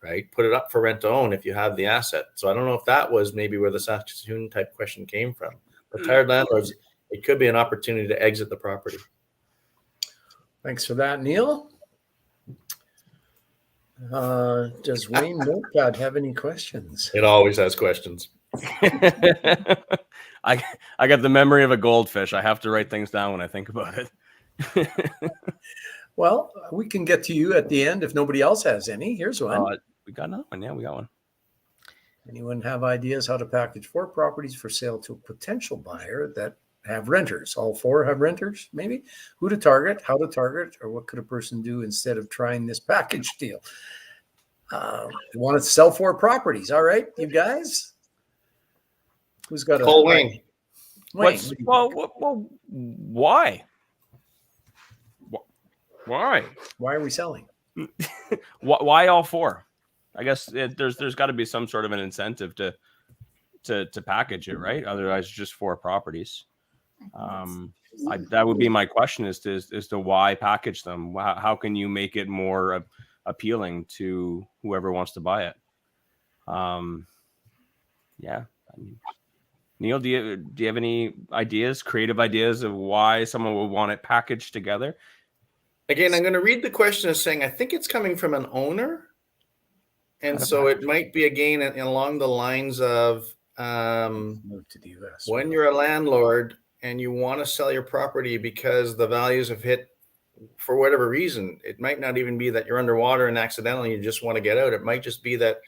Right? Put it up for rent to own if you have the asset. So I don't know if that was maybe where the Saskatoon type question came from. But tired landlords, it could be an opportunity to exit the property. Thanks for that, Neil. Does Wayne Notepad have any questions? It always has questions. I got the memory of a goldfish. I have to write things down when I think about it. Well, we can get to you at the end if nobody else has any. Here's one. We got another one. Yeah, we got one. Anyone have ideas how to package 4 properties for sale to a potential buyer that have renters? All 4 have renters, maybe? Who to target, how to target, or what could a person do instead of trying this package deal? You want to sell 4 properties. All right, you guys? Who's got Cole Wayne. Why? Why? Why are we selling? Why all 4? I guess there's got to be some sort of an incentive to package it, right? Otherwise, just 4 properties. That would be my question: is to why package them? How can you make it more appealing to whoever wants to buy it? Yeah. Neil, do you have any ideas, creative ideas of why someone would want it packaged together? Again, I'm going to read the question as saying, I think it's coming from an owner. And so it might be, again, along the lines of move to the US. When you're a landlord and you want to sell your property because the values have hit for whatever reason, it might not even be that you're underwater and accidentally you just want to get out. It might just be that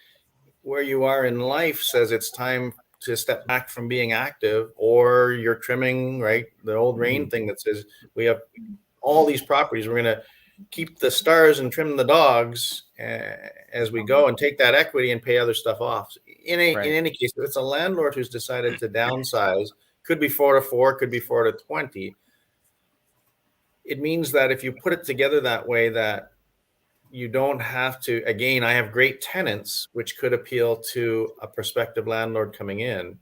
where you are in life says it's time to step back from being active, or you're trimming, right? The old rain thing that says we have all these properties. We're going to keep the stars and trim the dogs as we go and take that equity and pay other stuff off. In any case, if it's a landlord who's decided to downsize, could be 4 to 4, could be 4 to 20. it means that if you put it together that way, that you don't have to, again, I have great tenants, which could appeal to a prospective landlord coming in.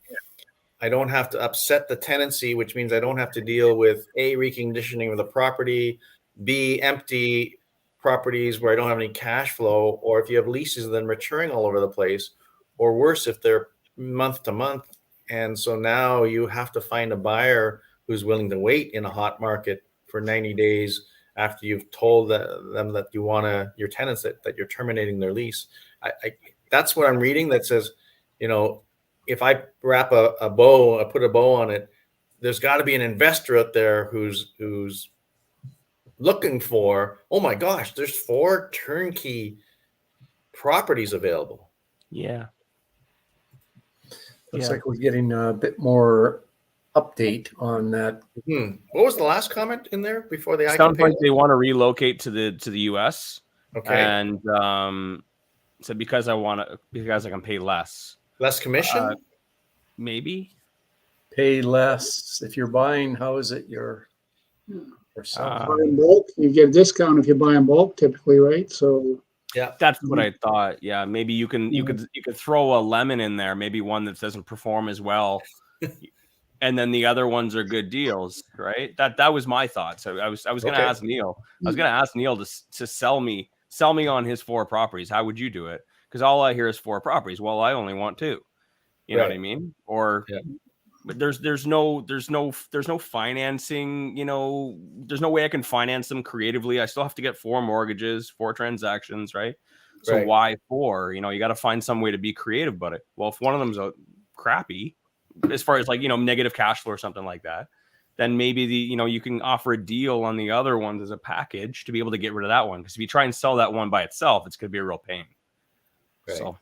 I don't have to upset the tenancy, which means I don't have to deal with A, reconditioning of the property, B, empty properties where I don't have any cash flow, or if you have leases then maturing all over the place, or worse, if they're month to month. And so now you have to find a buyer who's willing to wait in a hot market for 90 days after you've told them that you want to, your tenants, that you're terminating their lease. That's what I'm reading that says, you know, if I wrap a bow, I put a bow on it, there's got to be an investor out there who's looking for, oh my gosh, there's 4 turnkey properties available. Yeah. Looks like we're getting a bit more update on that. What was the last comment in there before the Sounds like they want to relocate to the US. Okay. And so because I can pay less. Less commission? Maybe. Pay less if you're buying. How is it you're selling? Buy in bulk, you get a discount if you buy in bulk typically, right? So Yeah, that's what I thought. Yeah, maybe you could throw a lemon in there, maybe one that doesn't perform as well, and then the other ones are good deals, right? That was my thought. So I was going to ask Neil. I was going to ask Neil to sell me on his 4 properties. How would you do it? Because all I hear is 4 properties. Well, I only want 2. You know what I mean? Or but there's no financing, you know, there's no way I can finance them creatively. I still have to get 4 mortgages, 4 transactions, right? So why 4? You know, you got to find some way to be creative about it. Well, if one of them's crappy, as far as like, you know, negative cash flow or something like that, then maybe you can offer a deal on the other ones as a package to be able to get rid of that one. Because if you try and sell that one by itself, it's going to be a real pain. Right. So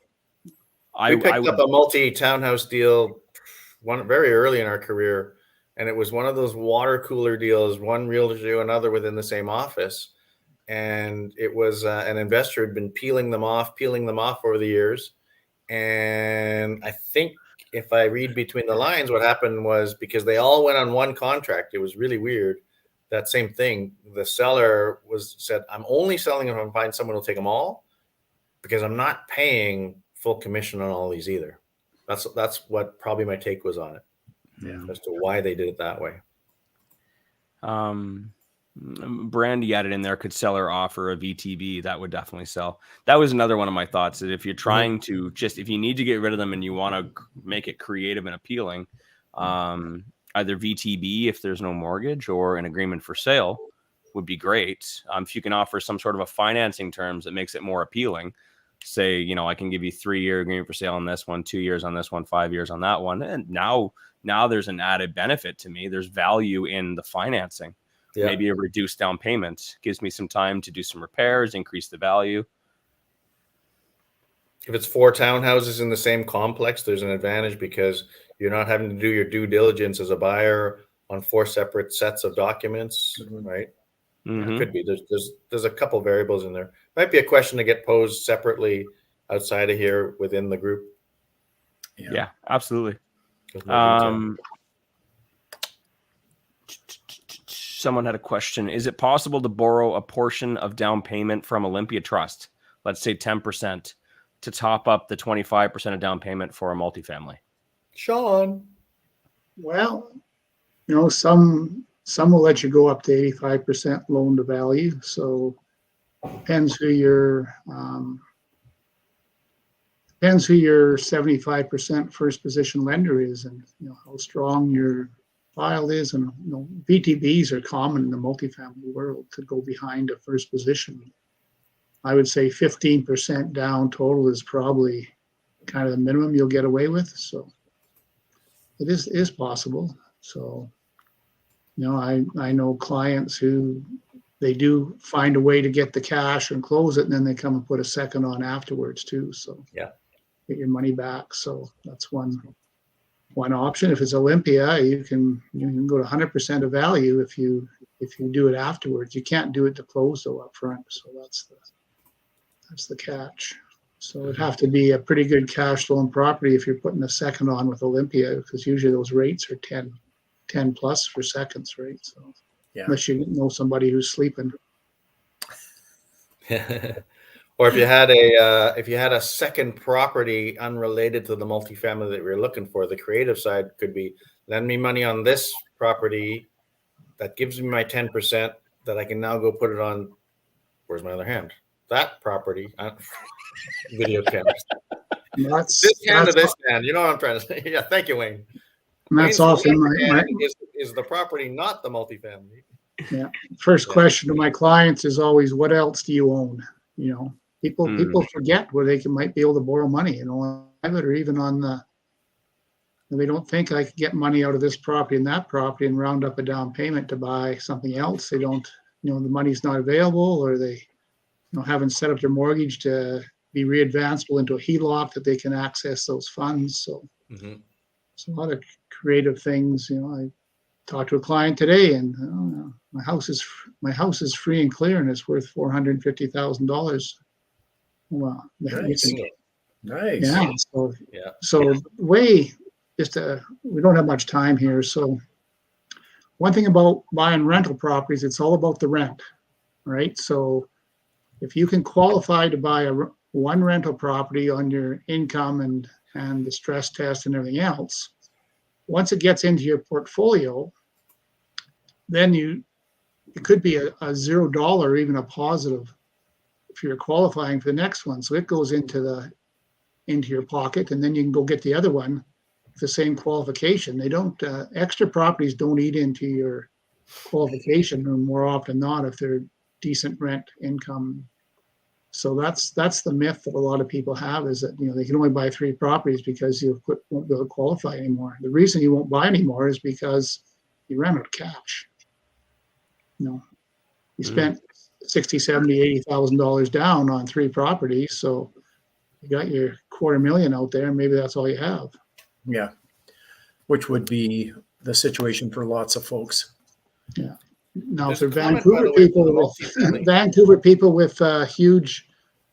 we picked up a multi-townhouse deal very early in our career, and it was one of those water cooler deals, one realtor to another within the same office. And it was an investor had been peeling them off over the years. And I think if I read between the lines, what happened was because they all went on one contract, it was really weird. That same thing, the seller said, I'm only selling if I find someone who'll take them all, because I'm not paying full commission on all these either. That's what probably my take was on it, as to why they did it that way. Brandy added in there, could seller offer a VTB? That would definitely sell. That was another one of my thoughts, that if you're trying to if you need to get rid of them and you want to make it creative and appealing, either VTB if there's no mortgage, or an agreement for sale would be great. If you can offer some sort of a financing terms that makes it more appealing. Say, you know, I can give you 3-year agreement for sale on this one, 2 years on this one, 5 years on that one. And now there's an added benefit to me. There's value in the financing. Yeah. Maybe a reduced down payment gives me some time to do some repairs, increase the value. If it's 4 townhouses in the same complex, there's an advantage because you're not having to do your due diligence as a buyer on 4 separate sets of documents, right? It could be. There's a couple variables in there. Might be a question to get posed separately outside of here within the group. Yeah, absolutely. Someone had a question. Is it possible to borrow a portion of down payment from Olympia Trust, let's say 10%, to top up the 25% of down payment for a multifamily? Sean? Well, you know, some will let you go up to 85% loan to value. So depends who your 75% first position lender is, and you know how strong your file is. And you know, VTBs are common in the multifamily world to go behind a first position. I would say 15% down total is probably kind of the minimum you'll get away with. So it is possible. So, you know, I know clients who they do find a way to get the cash and close it, and then they come and put a second on afterwards too. So get your money back. So that's one option. If it's Olympia, you can go to 100% of value if you do it afterwards. You can't do it to close though up front. So that's the catch. So it'd have to be a pretty good cash flowing property if you're putting a second on with Olympia, because usually those rates are 10 plus for seconds, right? So Yeah. unless you know somebody who's sleeping. Or if you had a second property unrelated to the multifamily that you're looking for, the creative side could be lend me money on this property that gives me my 10% that I can now go put it on. Where's my other hand? That property. Video cameras. This hand to this hand. You know what I'm trying to say? Yeah. Thank you, Wayne. And that's Wayne's often hand is the property, not the multifamily. yeah. First question to my clients is always, what else do you own? You know, people forget where they might be able to borrow money, you know, on private or even on they don't think I could get money out of this property and that property and round up a down payment to buy something else. They don't, you know, the money's not available, or they, you know, haven't set up their mortgage to be readvanceable into a HELOC that they can access those funds. So it's a lot of creative things. You know, I talked to a client today, and my house is free and clear, and it's worth $450,000. Well, Nice. Nice. Yeah. So we don't have much time here. So one thing about buying rental properties, it's all about the rent, right? So if you can qualify to buy one rental property on your income and the stress test and everything else, once it gets into your portfolio, then it could be a $0, even a positive, if you're qualifying for the next one. So it goes into your pocket, and then you can go get the other one with the same qualification. They don't extra properties don't eat into your qualification, or more often not, if they're decent rent income. So that's the myth that a lot of people have, is that, you know, they can only buy 3 properties because you won't be able to qualify anymore. The reason you won't buy anymore is because you ran out of cash. You know, you spent $60,000, $70,000, $80,000 down on 3 properties, so you got your $250,000 out there, and maybe that's all you have. Yeah. Which would be the situation for lots of folks. Yeah. Now, There's for a comment, Vancouver by the way, people, with huge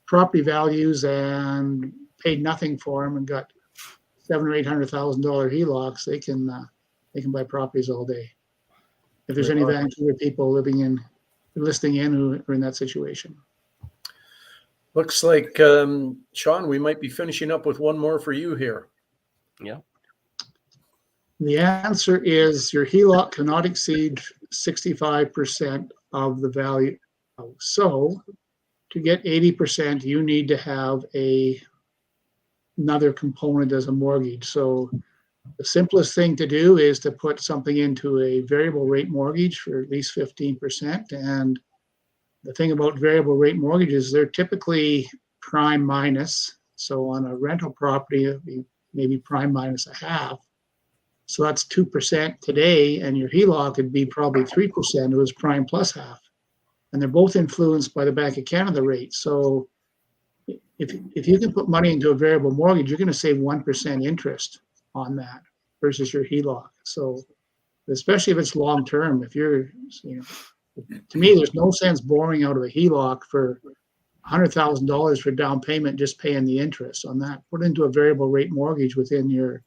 property values and paid nothing for them and got $700,000 or $800,000 HELOCs, they can buy properties all day. If there's any Vancouver people listening in who are in that situation. Looks like, Sean, we might be finishing up with one more for you here. Yeah. The answer is your HELOC cannot exceed 65% of the value. So to get 80%, you need to have another component as a mortgage. So the simplest thing to do is to put something into a variable rate mortgage for at least 15%. And the thing about variable rate mortgages, they're typically prime minus. So on a rental property, it'd be maybe prime minus a half. So that's 2% today, and your HELOC would be probably 3%. It was prime plus half. And they're both influenced by the Bank of Canada rate. So if you can put money into a variable mortgage, you're going to save 1% interest on that versus your HELOC. So especially if it's long term, if you're, you know, to me, there's no sense borrowing out of a HELOC for $100,000 for down payment, just paying the interest on that. Put into a variable rate mortgage within your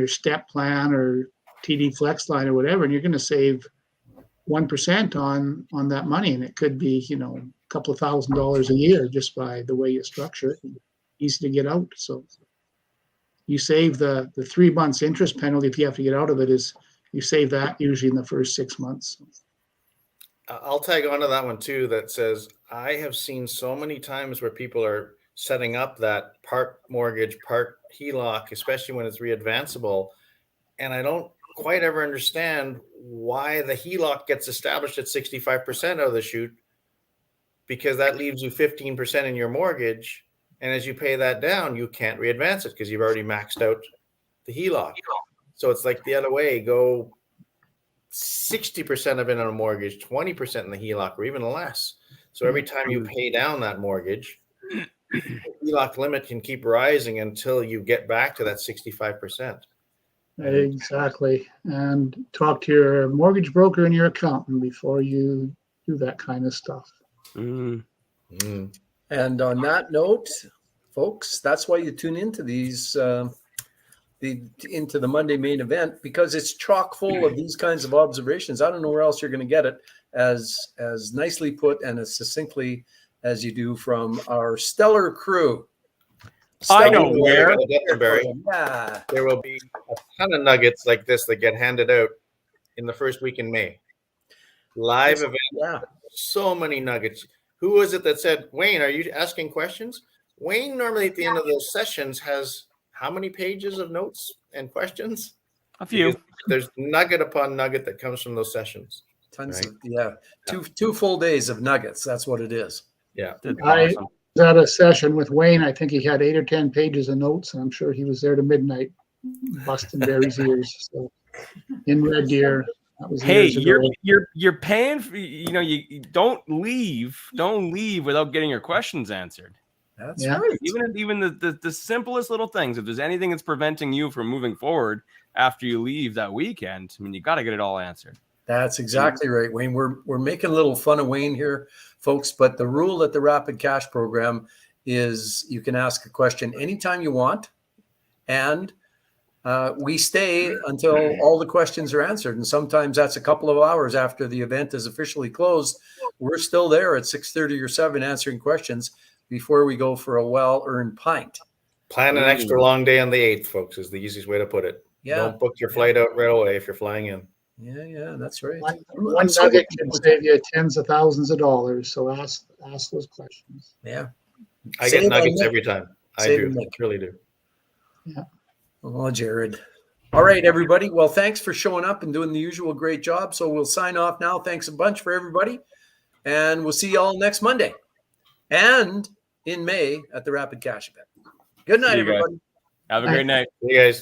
step plan or TD Flex line or whatever, and you're going to save 1% on that money, and it could be, you know, a couple of $1,000s a year just by the way you structure it. Easy to get out. So you save the 3 months interest penalty if you have to get out of it. Is you save that usually in the first 6 months. I'll tag onto that one too. That says, I have seen so many times where people are setting up that part mortgage, part HELOC, especially when it's readvanceable. And I don't quite ever understand why the HELOC gets established at 65% out of the chute, because that leaves you 15% in your mortgage. And as you pay that down, you can't readvance it because you've already maxed out the HELOC. So it's like the other way, go 60% of it on a mortgage, 20% in the HELOC, or even less. So every time you pay down that mortgage, the HELOC limit can keep rising until you get back to that 65%. Exactly. And talk to your mortgage broker and your accountant before you do that kind of stuff. And on that note, folks, that's why you tune into these into the Monday main event because it's chock full of these kinds of observations. I don't know where else you're going to get it as nicely put and as succinctly as you do from our stellar crew. I know where. Yeah. There will be a ton of nuggets like this that get handed out in the first week in May. Live event. Yeah. So many nuggets. Who was it that said, Wayne, are you asking questions? Wayne normally at the end of those sessions has how many pages of notes and questions? A few. Because there's nugget upon nugget that comes from those sessions. Tons Right. of two full days of nuggets. That's what it is. Yeah. That's I awesome. was at a session with Wayne. I think he had 8 or 10 pages of notes, and I'm sure he was there to midnight, busting Barry's ears. So in Red Deer, that was Hey, years ago. you're paying for, you don't leave without getting your questions answered. That's Yeah. right. Even the simplest little things. If there's anything that's preventing you from moving forward after you leave that weekend, I mean, you got to get it all answered. That's exactly right, Wayne. We're making a little fun of Wayne here, folks. But the rule at the Rapid Cash program is you can ask a question anytime you want, and we stay until all the questions are answered. And sometimes that's a couple of hours after the event is officially closed. We're still there at 6:30 or 7 answering questions before we go for a well-earned pint. Plan an extra long day on the 8th, folks, is the easiest way to put it. Yeah. Don't book your flight out right away if you're flying in. Yeah, that's right. One nugget can save you tens of thousands of dollars. So ask those questions. Yeah. I Save get on nuggets Nick. every time. I Save do. on Nick. Really do. Oh, Jared. All right, everybody. Well, thanks for showing up and doing the usual great job. So we'll sign off now. Thanks a bunch for everybody. And we'll see you all next Monday and in May at the Rapid Cash event. Good night, See you guys. everybody. Have a great night. You guys.